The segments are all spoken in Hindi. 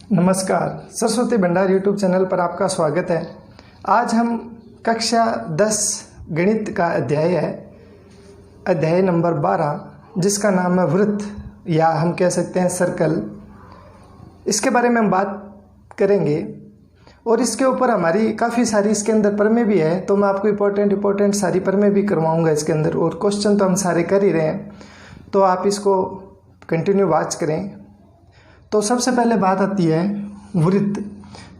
नमस्कार, सरस्वती भंडार यूट्यूब चैनल पर आपका स्वागत है। आज हम कक्षा 10 गणित का अध्याय है, अध्याय नंबर 12, जिसका नाम है वृत्त या हम कह सकते हैं सर्कल। इसके बारे में हम बात करेंगे और इसके ऊपर हमारी काफ़ी सारी इसके अंदर प्रमेय भी है, तो मैं आपको इम्पोर्टेंट सारी प्रमेय भी करवाऊँगा इसके अंदर, और क्वेश्चन तो हम सारे कर ही रहे हैं, तो आप इसको कंटिन्यू वॉच करें। तो सबसे पहले बात आती है वृत्त।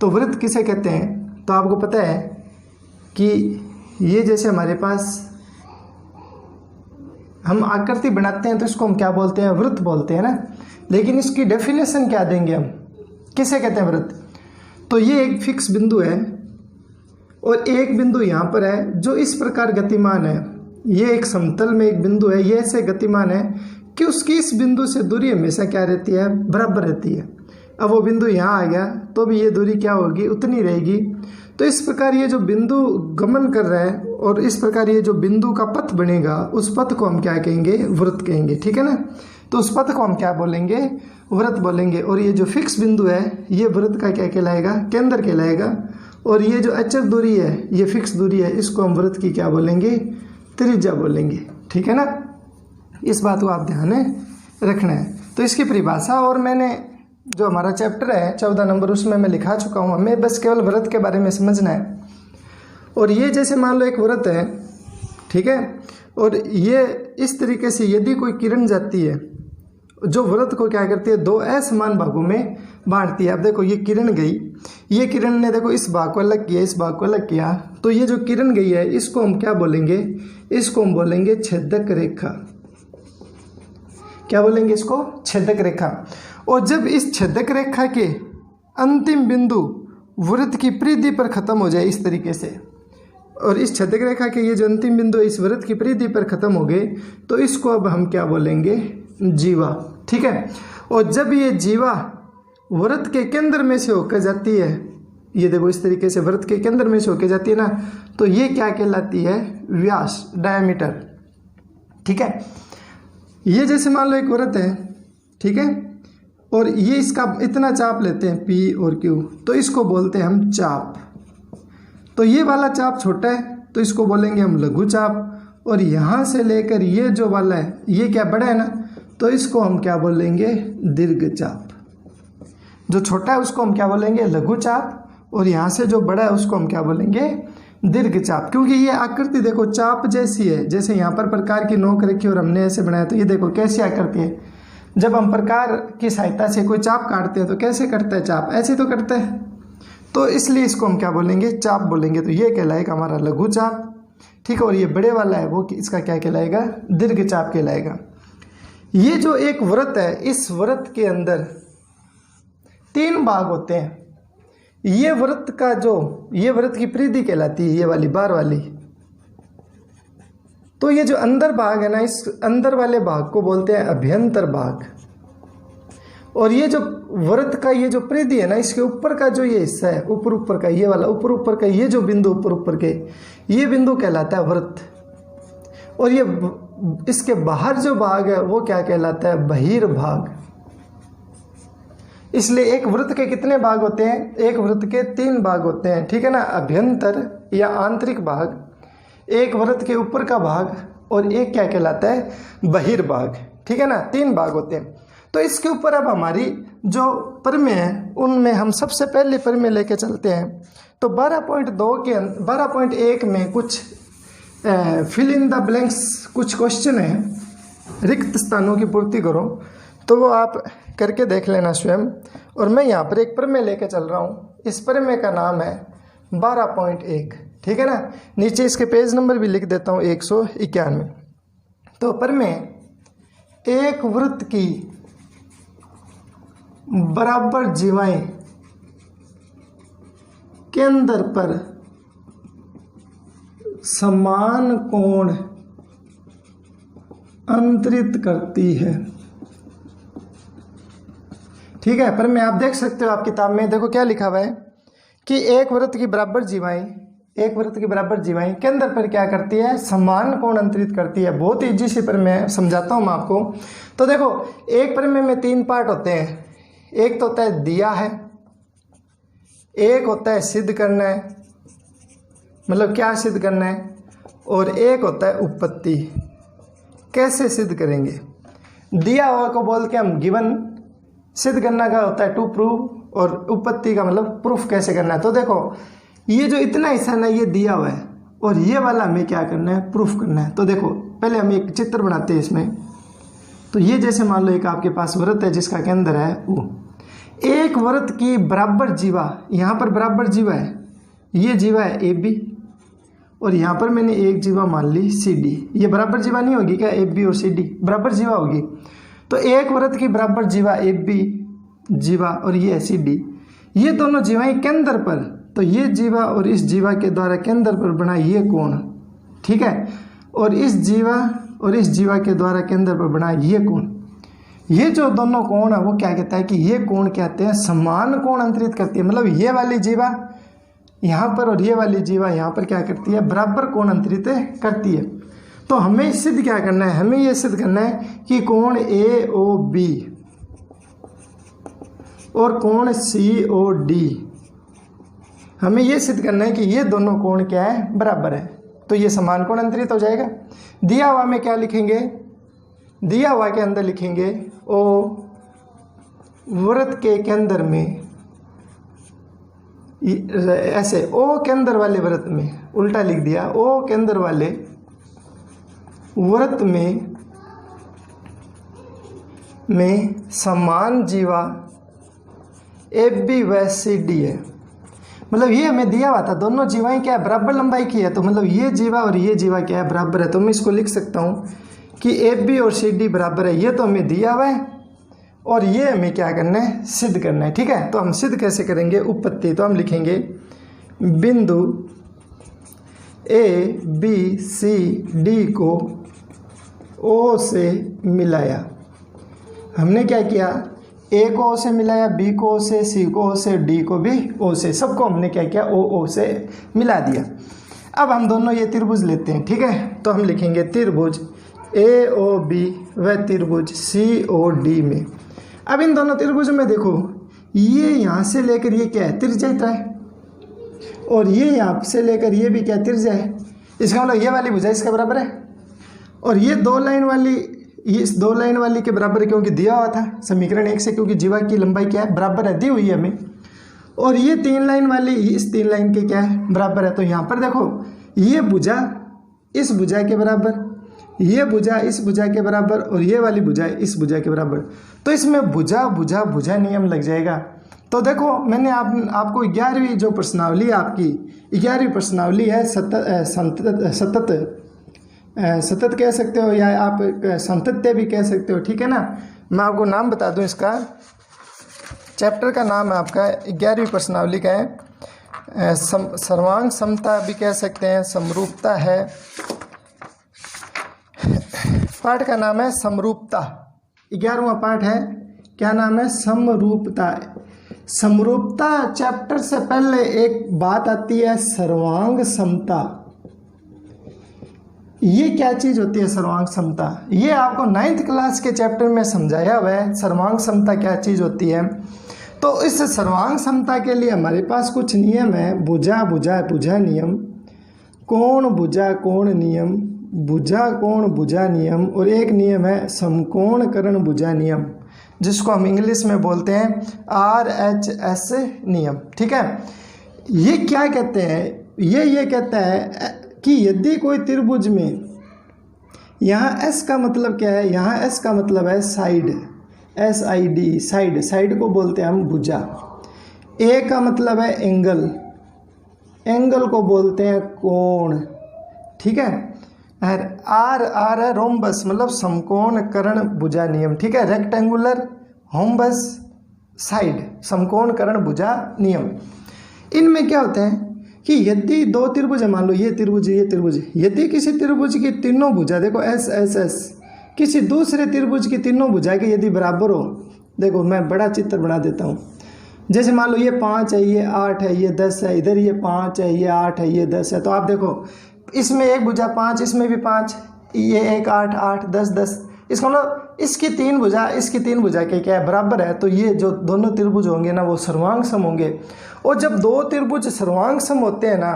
तो वृत्त किसे कहते हैं? तो आपको पता है कि ये जैसे हमारे पास हम आकृति बनाते हैं तो इसको हम क्या बोलते हैं? वृत्त बोलते हैं ना। लेकिन इसकी डेफिनेशन क्या देंगे हम? किसे कहते हैं वृत्त? तो ये एक फिक्स बिंदु है और एक बिंदु यहाँ पर है जो इस प्रकार गतिमान है। ये एक समतल में एक बिंदु है, ये ऐसे गतिमान है कि उसकी इस बिंदु से दूरी हमेशा क्या रहती है? बराबर रहती है। अब वो बिंदु यहाँ आ गया तो भी ये दूरी क्या होगी? उतनी रहेगी। तो इस प्रकार ये जो बिंदु गमन कर रहा है और इस प्रकार ये जो बिंदु का पथ बनेगा, उस पथ को हम क्या कहेंगे? वृत्त कहेंगे। ठीक है ना। तो उस पथ को हम क्या बोलेंगे? वृत्त बोलेंगे। और ये जो फिक्स बिंदु है ये वृत्त का क्या कहलाएगा? केंद्र कहलाएगा। और ये जो अचर दूरी है, ये फिक्स दूरी है, इसको हम वृत्त की क्या बोलेंगे? त्रिज्या बोलेंगे। ठीक है ना। इस बात को आप ध्यान में रखना है। तो इसकी परिभाषा और मैंने जो हमारा चैप्टर है 14 नंबर, उसमें मैं लिखा चुका हूँ। हमें बस केवल वृत्त के बारे में समझना है। और ये जैसे मान लो एक वृत्त है, ठीक है, और ये इस तरीके से यदि कोई किरण जाती है जो वृत्त को क्या करती है? दो असमान भागों में बांटती है। अब देखो ये किरण गई, ये किरण ने देखो इस भाग को अलग किया, इस भाग को अलग किया, तो ये जो किरण गई है इसको हम क्या बोलेंगे? इसको हम बोलेंगे छेदक रेखा। क्या बोलेंगे इसको? छेदक रेखा। और जब इस छेदक रेखा के अंतिम बिंदु वृत्त की परिधि पर खत्म हो जाए इस तरीके से, और इस छेदक रेखा के ये जो अंतिम बिंदु इस वृत्त की परिधि पर खत्म हो गए, तो इसको अब हम क्या बोलेंगे? जीवा। ठीक है। और जब ये जीवा वृत्त के केंद्र में से होकर जाती है, ये देखो इस तरीके से वृत्त के केंद्र में से होकर जाती है ना, तो ये क्या कहलाती है? व्यास, डायमीटर। ठीक है। ये जैसे मान लो एक वृत्त है, ठीक है, और ये इसका इतना चाप लेते हैं P और Q, तो इसको बोलते हैं हम चाप। तो ये वाला चाप छोटा है तो इसको बोलेंगे हम लघु चाप, और यहाँ से लेकर ये जो वाला है ये क्या बड़ा है ना, तो इसको हम क्या बोलेंगे? दीर्घ चाप। जो छोटा है उसको हम क्या बोलेंगे? लघु चाप, और यहाँ से जो बड़ा है उसको हम क्या बोलेंगे? दीर्घ चाप। क्योंकि ये आकृति देखो चाप जैसी है, जैसे यहाँ पर प्रकार की नोक रखी और हमने ऐसे बनाया, तो ये देखो कैसी आकृति है। जब हम प्रकार की सहायता से कोई चाप काटते हैं तो कैसे कटता है चाप? ऐसे तो कटता है। तो इसलिए इसको हम क्या बोलेंगे? चाप बोलेंगे। तो ये कहलाएगा हमारा लघु चाप। ठीक है। और ये बड़े वाला है वो इसका क्या कहलाएगा? दीर्घ चाप कहलाएगा। ये जो एक वृत्त है, इस वृत्त के अंदर 3 भाग होते हैं। ये वृत्त का ये वृत्त की परिधि कहलाती है, ये वाली बार वाली। तो ये जो अंदर भाग है ना, इस अंदर वाले भाग को बोलते हैं अभ्यंतर भाग। और ये जो वृत्त का ये जो परिधि है ना, इसके ऊपर का जो ये हिस्सा है, ऊपर का ये वाला, ऊपर का ये जो बिंदु ऊपर के, ये बिंदु कहलाता है वृत्त। और ये इसके बाहर जो भाग है वो क्या कहलाता है? बहिर्भाग। इसलिए एक वृत्त के कितने भाग होते हैं? एक वृत्त के 3 भाग होते हैं। ठीक है ना। अभ्यंतर या आंतरिक भाग, एक वृत्त के ऊपर का भाग, और एक क्या कहलाता है? बहिर्भाग। ठीक है ना। 3 भाग होते हैं। तो इसके ऊपर अब हमारी जो प्रमेय है उनमें हम सबसे पहले प्रमेय लेके चलते हैं। तो 12.2 के 12.1 में कुछ फिल इन द ब्लैंक्स कुछ क्वेश्चन है, रिक्त स्थानों की पूर्ति करो। तो वो आप करके देख लेना स्वयं। और मैं यहाँ पर एक प्रमेय लेके चल रहा हूँ। इस प्रमेय का नाम है 12.1। ठीक है ना। नीचे इसके पेज नंबर भी लिख देता हूँ, 191। तो प्रमेय, एक वृत्त की बराबर जीवाएं केंद्र पर समान कोण अंतरित करती है। ठीक है। पर मैं आप देख सकते हो, आप किताब में देखो क्या लिखा हुआ है कि एक वृत्त की बराबर जीवाएं केंद्र पर क्या करती है? समान कोण अंतरित करती है। बहुत ईजी सी पर मैं समझाता हूँ मैं आपको। तो देखो एक प्रमेय में 3 पार्ट होते हैं। एक तो होता है दिया है, एक होता है सिद्ध करना है, मतलब क्या सिद्ध करना है, और एक होता है उपपत्ति, कैसे सिद्ध करेंगे। दिया हुआ को बोल के हम गिवन, सिद्ध करना का होता है टू प्रूव, और उपपत्ति का मतलब प्रूफ कैसे करना है। तो देखो ये जो इतना हिस्सा ना ये दिया हुआ है, और ये वाला हमें क्या करना है, प्रूफ करना है। तो देखो पहले हम एक चित्र बनाते हैं इसमें। तो ये जैसे मान लो एक आपके पास वृत्त है जिसका केंद्र है O, एक वृत्त की बराबर जीवा, यहाँ पर बराबर जीवा है, ये जीवा है AB, और यहाँ पर मैंने एक जीवा मान ली CD। ये बराबर जीवा नहीं होगी क्या, AB और CD बराबर जीवा होगी। तो एक वृत्त की बराबर जीवा AB जीवा और ये है CD, ये दोनों जीवाएं केंद्र पर, तो ये जीवा और इस जीवा के द्वारा केंद्र पर बना ये कोण, ठीक है, और इस जीवा और इस जीवा के द्वारा केंद्र पर बना ये कोण, ये जो दोनों कोण है वो क्या कहता है कि ये कोण कहते हैं समान कोण अंतरित करती है। मतलब ये वाली जीवा यहाँ पर और ये वाली जीवा यहाँ पर क्या करती है, बराबर कोण अंतरित करती है। तो हमें सिद्ध क्या करना है, हमें ये सिद्ध करना है कि कोण AOB और कोण COD, हमें ये सिद्ध करना है कि ये दोनों कोण क्या है, बराबर है। तो ये समान कोण अंतरित हो जाएगा। दिया हुआ में क्या लिखेंगे, दिया हुआ के अंदर लिखेंगे O वृत्त के केंद्र में, ऐसे O केंद्र वाले वृत्त में, उल्टा लिख दिया, O केंद्र वाले वृत्त में समान जीवा AB व CD है। मतलब ये हमें दिया हुआ था दोनों जीवाएं क्या है, बराबर लंबाई की है। तो मतलब ये जीवा और ये जीवा क्या है, बराबर है। तो मैं इसको लिख सकता हूँ कि AB और CD बराबर है। ये तो हमें दिया हुआ है और ये हमें क्या करना है, सिद्ध करना है, ठीक है। तो हम सिद्ध कैसे करेंगे, उपपत्ति। तो हम लिखेंगे बिंदु ABCD को O से मिलाया। हमने क्या किया, A को O से मिलाया, B को O से, C को O से, D को भी O से, सबको हमने क्या किया, O से मिला दिया। अब हम दोनों ये त्रिभुज लेते हैं, ठीक है। तो हम लिखेंगे त्रिभुज AOB व त्रिभुज COD में। अब इन दोनों त्रिभुज में देखो, ये यहाँ से लेकर ये क्या है, त्रिज्या है, और ये यहाँ से लेकर ये भी क्या, त्रिज्या है। इसका मतलब ये वाली भुजा इसका बराबर है, और ये दो लाइन वाली, ये इस दो लाइन वाली के बराबर है, क्योंकि दिया हुआ था समीकरण 1 से, क्योंकि जीवा की लंबाई क्या है, बराबर है, दी हुई है हमें। और ये 3 लाइन वाली इस 3 लाइन के क्या है, बराबर है। तो यहाँ पर देखो ये भुजा इस भुजा के बराबर, ये भुजा इस भुजा के बराबर, और ये वाली भुजा इस भुजा के बराबर। तो इसमें भुजा भुजा भुजा नियम लग जाएगा। तो देखो मैंने आपको 11वीं जो प्रश्नावली आपकी 11वीं प्रश्नावली है, सतत कह सकते हो या आप संतत्य भी कह सकते हो, ठीक है ना। मैं आपको नाम बता दूं, इसका चैप्टर का नाम है आपका 11वीं प्रश्नावली का है, सर्वांग समता भी कह सकते हैं, समरूपता है। पाठ का नाम है समरूपता, 11वां पाठ है, क्या नाम है, समरूपता। समरूपता चैप्टर से पहले एक बात आती है सर्वांग समता। ये क्या चीज होती है सर्वांग समता, ये आपको 9th क्लास के चैप्टर में समझाया हुआ है, सर्वांग समता क्या चीज होती है। तो इस सर्वांग समता के लिए हमारे पास कुछ नियम है, भुजा भुजा भुजा नियम, कोण भुजा कोण नियम, भुजा कोण भुजा नियम, और एक नियम है समकोण करण भुजा नियम, जिसको हम इंग्लिश में बोलते हैं RHS नियम, ठीक है। ये क्या कहते हैं, ये कहता है कि यदि कोई त्रिभुज में, यहाँ S का मतलब क्या है, यहाँ S का मतलब है साइड, SID साइड, साइड को बोलते हैं हम भुजा। A का मतलब है एंगल, एंगल को बोलते हैं कोण, ठीक है। R है रोम्बस, मतलब समकोण करण भुजा नियम, ठीक है। रेक्टेंगुलर, होम्बस, साइड, समकोण करण भुजा नियम। इनमें क्या होता है कि यदि दो त्रिभुज है, मान लो ये त्रिभुज ये त्रिभुज, यदि किसी त्रिभुज की तीनों भुजा, देखो S किसी दूसरे त्रिभुज की तीनों भुजा के यदि बराबर हो, देखो मैं बड़ा चित्र बना देता हूँ। जैसे मान लो ये 5 है, ये 8 है, ये 10 है, इधर ये 5 है, ये 8 है, ये 10 है। तो आप देखो इसमें एक भुजा 5, इसमें भी 5, ये 1 8 8 10 10, इसका मतलब इसकी तीन भुजा के क्या है, बराबर है। तो ये जो दोनों त्रिभुज होंगे ना वो सर्वांग सम होंगे। और जब दो त्रिभुज सर्वांग सम होते हैं ना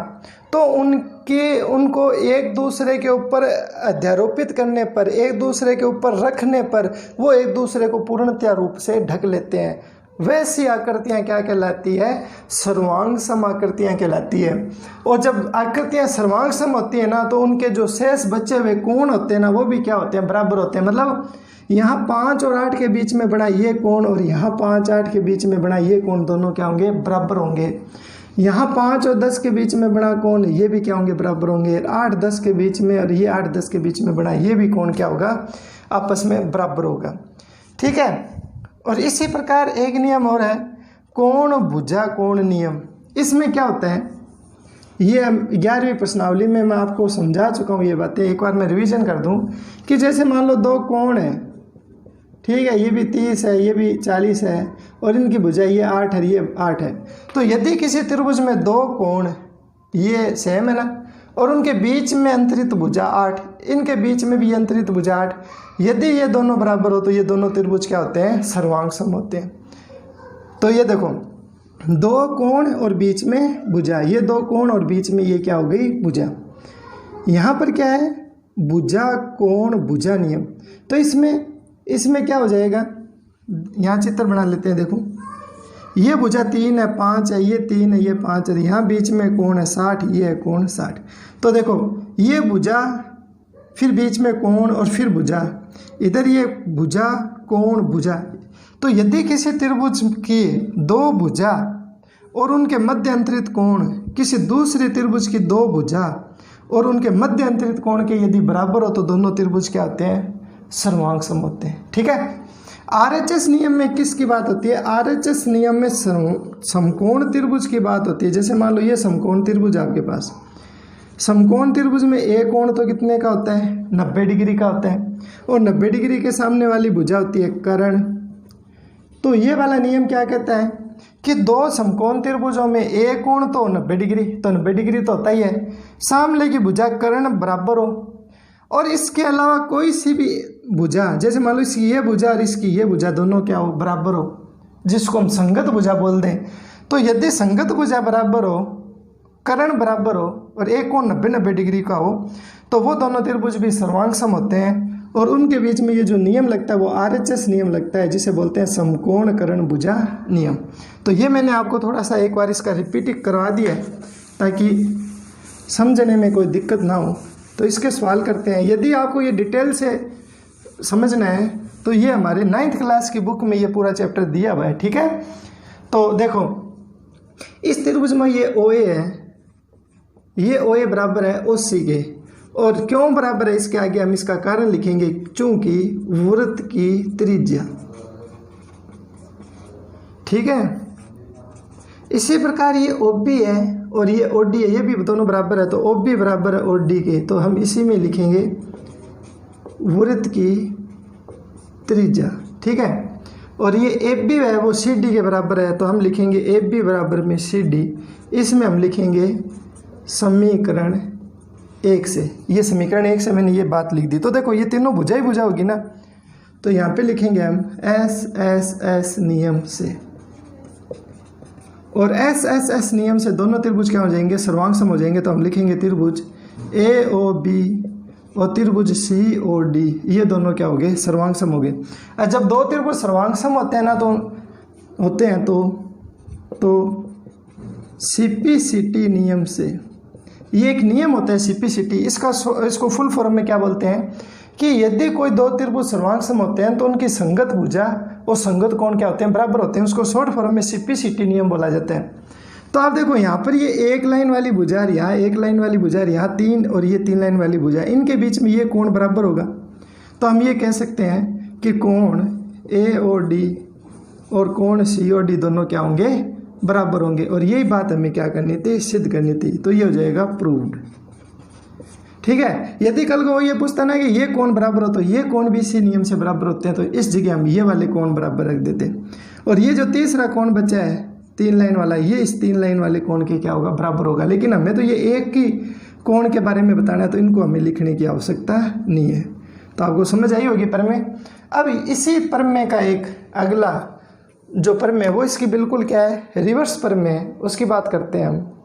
तो उनको एक दूसरे के ऊपर अध्यारोपित करने पर, एक दूसरे के ऊपर रखने पर वो एक दूसरे को पूर्णतया रूप से ढक लेते हैं। वैसी आकृतियाँ क्या कहलाती है, सर्वांग सम आकृतियाँ कहलाती है। और जब आकृतियाँ सर्वांग सम होती है ना तो उनके जो शेष बचे हुए कोण होते हैं ना वो भी क्या होते हैं, बराबर होते हैं। मतलब यहाँ 5 और 8 के बीच में बना ये कोण और यहाँ 5 8 के बीच में बना ये कोण दोनों क्या होंगे, बराबर होंगे। यहाँ 5 और 10 के बीच में बना कोण ये भी क्या होंगे, बराबर होंगे। 8 10 के बीच में और ये 8 10 के बीच में बना ये भी कोण क्या होगा, आपस में बराबर होगा। ठीक है। और इसी प्रकार एक नियम और है, कोण भुजा कोण नियम। इसमें क्या होता है, ये 11वीं प्रश्नावली में मैं आपको समझा चुका हूँ ये बातें, एक बार मैं रिवीजन कर दूँ कि जैसे मान लो दो कोण है, ठीक है, ये भी 30 है ये भी 40 है और इनकी भुजा ये 8 है ये 8 है। तो यदि किसी त्रिभुज में दो कोण ये सेम है ना और उनके बीच में अंतरित भुजा 8, इनके बीच में भी अंतरित भुजा 8, यदि ये दोनों बराबर हो तो ये दोनों त्रिभुज क्या होते हैं, सर्वांग सम होते हैं। तो ये देखो दो कोण और बीच में भुजा, ये दो कोण और बीच में ये क्या हो गई, भुजा। यहाँ पर क्या है, भुजा कोण भुजा नियम। तो इसमें क्या हो जाएगा, यहाँ चित्र बना लेते हैं। देखो ये भुजा 3 है 5 है, ये 3 है ये 5 है, यहाँ बीच में कोण है 60, ये है कोण 60। तो देखो ये भुजा फिर बीच में कोण और फिर भुजा, इधर ये भुजा कोण भुजा। तो यदि किसी त्रिभुज की दो भुजा और उनके मध्य अंतरित कोण किसी दूसरे त्रिभुज की दो भुजा और उनके मध्य अंतरित कोण के यदि बराबर हो तो दोनों त्रिभुज क्या होते हैं, सर्वांग सम होते हैं। ठीक है। आरएचएस नियम में किसकी बात होती है, आरएचएस नियम में समकोण त्रिभुज की बात होती है। जैसे मान लो ये समकोण त्रिभुज आपके पास, समकोण त्रिभुज में एक कोण तो कितने का होता है, 90 डिग्री का होता है और 90 डिग्री के सामने वाली भुजा होती है कर्ण। तो ये वाला नियम क्या कहता है कि दो समकोण त्रिभुजों में एक कोण तो 90 डिग्री, तो 90 डिग्री तो होता ही है, सामने की भुजा कर्ण बराबर हो और इसके अलावा कोई सी भी भुजा, जैसे मान लो इसकी ये भुजा और इसकी ये भुजा दोनों क्या हो, बराबर हो, जिसको हम संगत भुजा बोल दें। तो यदि संगत भुजा बराबर हो, कर्ण बराबर हो और एक कोण 90 डिग्री का हो तो वो दोनों त्रिभुज भी सर्वांग सम होते हैं। और उनके बीच में ये जो नियम लगता है वो आरएचएस नियम लगता है, जिसे बोलते हैं समकोण कर्ण भुजा नियम। तो ये मैंने आपको थोड़ा सा एक बार इसका रिपीट करवा दिया है ताकि समझने में कोई दिक्कत ना हो। तो इसके सवाल करते हैं। यदि आपको ये डिटेल से समझना है तो ये हमारे 9th क्लास की बुक में ये पूरा चैप्टर दिया हुआ है। ठीक है। तो देखो इस त्रिभुज में ये OA है, ये OA बराबर है OC के, और क्यों बराबर है इसके आगे हम इसका कारण लिखेंगे, चूंकि वृत्त की त्रिज्या। ठीक है। इसी प्रकार ये OB है और ये OD है, ये भी दोनों बराबर है, तो OB बराबर है OD के, तो हम इसी में लिखेंगे वृत्त की त्रिज्या। ठीक है। और ये AB है वो CD के बराबर है, तो हम लिखेंगे AB बराबर में CD। इसमें हम लिखेंगे समीकरण 1 से, ये समीकरण 1 से मैंने ये बात लिख दी। तो देखो ये तीनों भुजा ही भुजा होगी ना, तो यहाँ पे लिखेंगे हम SSS नियम से, और SSS नियम से दोनों त्रिभुज क्या हो जाएंगे, सर्वांग सम हो जाएंगे। तो हम लिखेंगे त्रिभुज AOB और त्रिभुज COD, ये दोनों क्या हो गए, सर्वांग सम हो गए। और जब दो त्रिभुज सर्वांग सम होते हैं ना तो CPCT नियम से, ये एक नियम होता है CPCT, इसको फुल फॉर्म में क्या बोलते हैं कि यदि कोई दो त्रिभुज सर्वांग सम होते हैं तो उनकी संगत भुजा और संगत कोण क्या होते हैं, बराबर होते हैं। उसको शॉर्ट फॉर्म में CPCT नियम बोला जाता है। तो आप देखो यहाँ पर ये एक लाइन वाली भुजा, यहाँ एक लाइन वाली भुजा, यहाँ 3 और ये 3 लाइन वाली भुजा, इनके बीच में ये कोण बराबर होगा। तो हम ये कह सकते हैं कि कोण AOD और कोण COD दोनों क्या होंगे, बराबर होंगे। और यही बात हमें क्या करनी थी, सिद्ध करनी थी। तो ये हो जाएगा प्रूव्ड। ठीक है। यदि कल को ये पूछता ना कि ये कोण बराबर हो तो ये कोण भी इसी नियम से बराबर होते हैं, तो इस जगह हम ये वाले कोण बराबर रख देते हैं। और ये जो तीसरा कोण बचा है 3 लाइन वाला, ये इस 3 लाइन वाले कोण के क्या होगा, बराबर होगा। लेकिन हमें तो ये एक ही कोण के बारे में बताना है, तो इनको हमें लिखने की आवश्यकता नहीं है। तो आपको समझ आई होगी पर में। अब इसी प्रमेय का एक अगला जो प्रमेय वो इसकी बिल्कुल क्या है, रिवर्स प्रमेय, उसकी बात करते हैं हम।